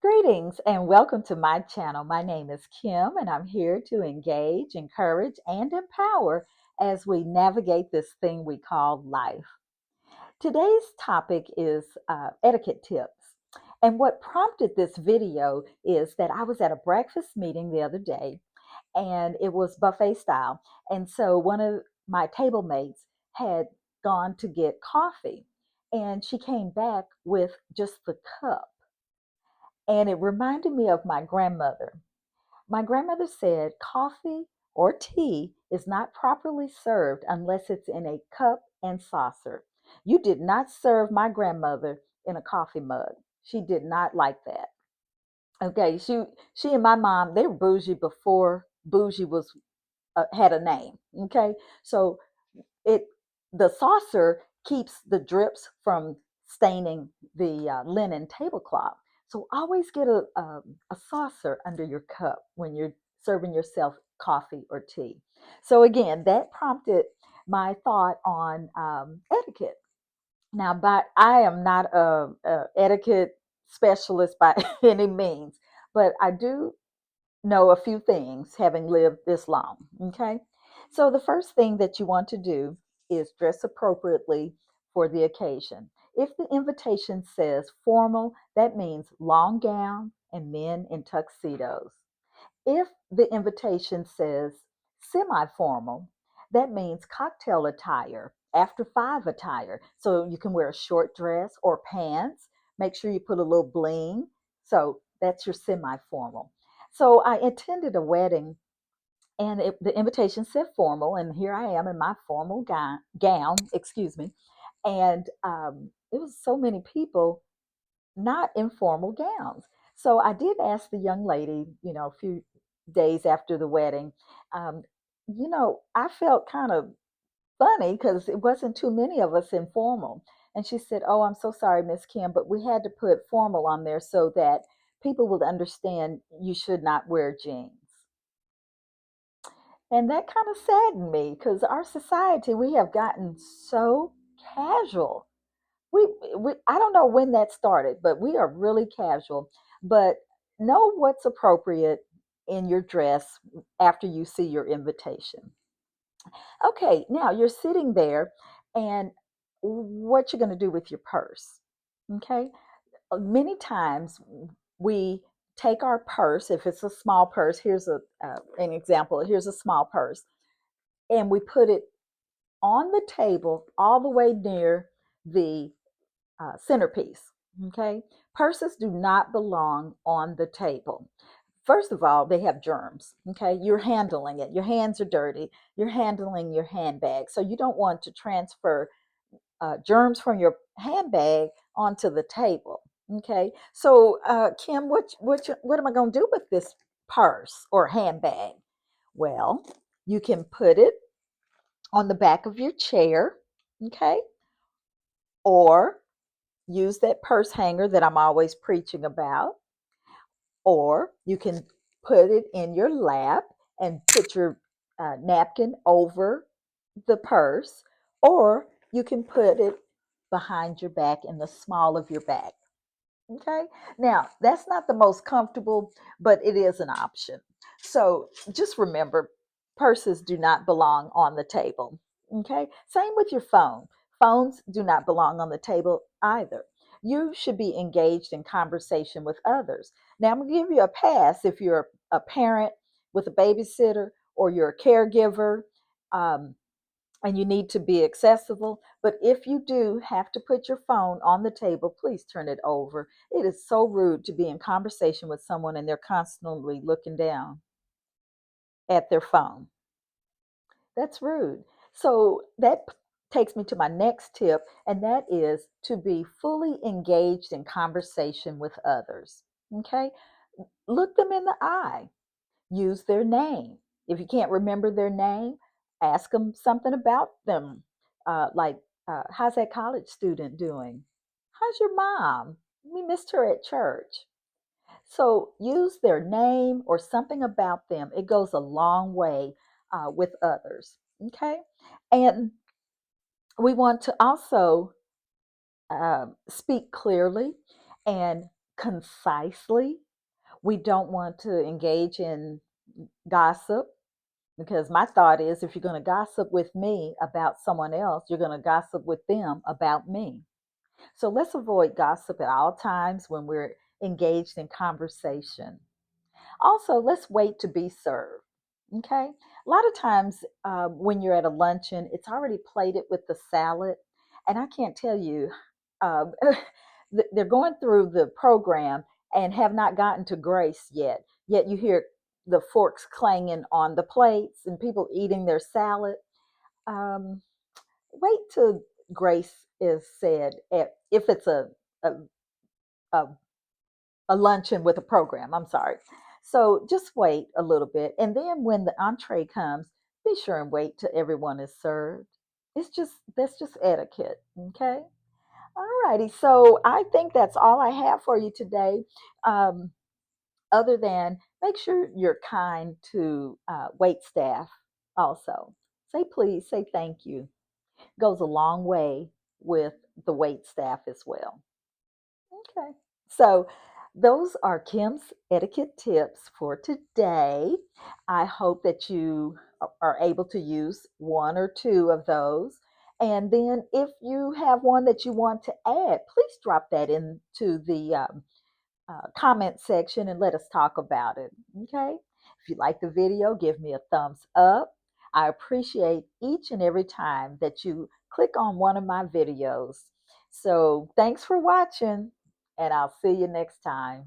Greetings and welcome to my channel. My name is Kim and I'm here to engage, encourage, and empower as we navigate this thing we call life. Today's topic is etiquette tips. And what prompted this video is that I was at a breakfast meeting the other day and it was buffet style. And so one of my table mates had gone to get coffee and she came back with just the cup. And it reminded me of my grandmother. My grandmother said coffee or tea is not properly served unless it's in a cup and saucer. You did not serve my grandmother in a coffee mug. She did not like that. Okay, she and my mom, they were bougie before bougie was had a name. Okay, so it the saucer keeps the drips from staining the linen tablecloth. So always get a saucer under your cup when you're serving yourself coffee or tea. So again, that prompted my thought on etiquette. Now, but I am not a etiquette specialist by any means, but I do know a few things having lived this long. Okay. So the first thing that you want to do is dress appropriately for the occasion. If the invitation says formal, that means long gown and men in tuxedos. If the invitation says semi formal, that means cocktail attire, after five attire. So you can wear a short dress or pants. Make sure you put a little bling. So that's your semi formal. So I attended a wedding and the invitation said formal, and here I am in my formal gown, excuse me. And it was so many people not in formal gowns. So I did ask the young lady, a few days after the wedding, um, I felt kind of funny because it wasn't too many of us in formal. And she said, "Oh, I'm so sorry, Miss Kim, but we had to put formal on there so that people would understand you should not wear jeans." And that kind of saddened me because our society, we have gotten so casual. We I don't know when that started, but we are really casual. But know what's appropriate in your dress after you see your invitation. Okay, now you're sitting there, and what you're going to do with your purse? Okay, many times we take our purse. If it's a small purse, here's an example. Here's a small purse, and we put it on the table all the way near the centerpiece. Okay, purses do not belong on the table. First of all, they have germs. Okay, you're handling it. Your hands are dirty. You're handling your handbag, so you don't want to transfer germs from your handbag onto the table. Okay, so Kim, what am I going to do with this purse or handbag? Well, you can put it on the back of your chair. Okay, or use that purse hanger that I'm always preaching about, or you can put it in your lap and put your napkin over the purse, or you can put it behind your back in the small of your back. Okay, now that's not the most comfortable, but it is an option. So just remember, purses do not belong on the table. Okay, same with your phone. Phones do not belong on the table either. You should be engaged in conversation with others. Now, I'm going to give you a pass if you're a parent with a babysitter or you're a caregiver. Um, and you need to be accessible. But if you do have to put your phone on the table, please turn it over. It is so rude to be in conversation with someone and they're constantly looking down at their phone. That's rude. So that takes me to my next tip, and that is to be fully engaged in conversation with others. Okay? Look them in the eye. Use their name. If you can't remember their name, ask them something about them. Like, how's that college student doing? How's your mom? We missed her at church. So use their name or something about them. It goes a long way with others. Okay. And we want to also speak clearly and concisely. We don't want to engage in gossip, because my thought is if you're going to gossip with me about someone else, you're going to gossip with them about me. So let's avoid gossip at all times when we're engaged in conversation. Also, let's wait to be served. Okay. A lot of times when you're at a luncheon, it's already plated with the salad. And I can't tell you, um, they're going through the program and have not gotten to grace yet. Yet you hear the forks clanging on the plates and people eating their salad. Um, Wait till grace is said if it's a, a a luncheon with a program. I'm sorry. So just wait a little bit. And then when the entree comes, be sure and wait till everyone is served. That's just etiquette. Okay. All righty. So I think that's all I have for you today. Um, Other than make sure you're kind to wait staff also. Say please, say thank you. Goes a long way with the wait staff as well. Okay. So those are Kim's etiquette tips for today. I hope that you are able to use one or two of those. And then if you have one that you want to add, please drop that into the comment section and let us talk about it. Okay. If you like the video, give me a thumbs up. I appreciate each and every time that you click on one of my videos. So thanks for watching, and I'll see you next time.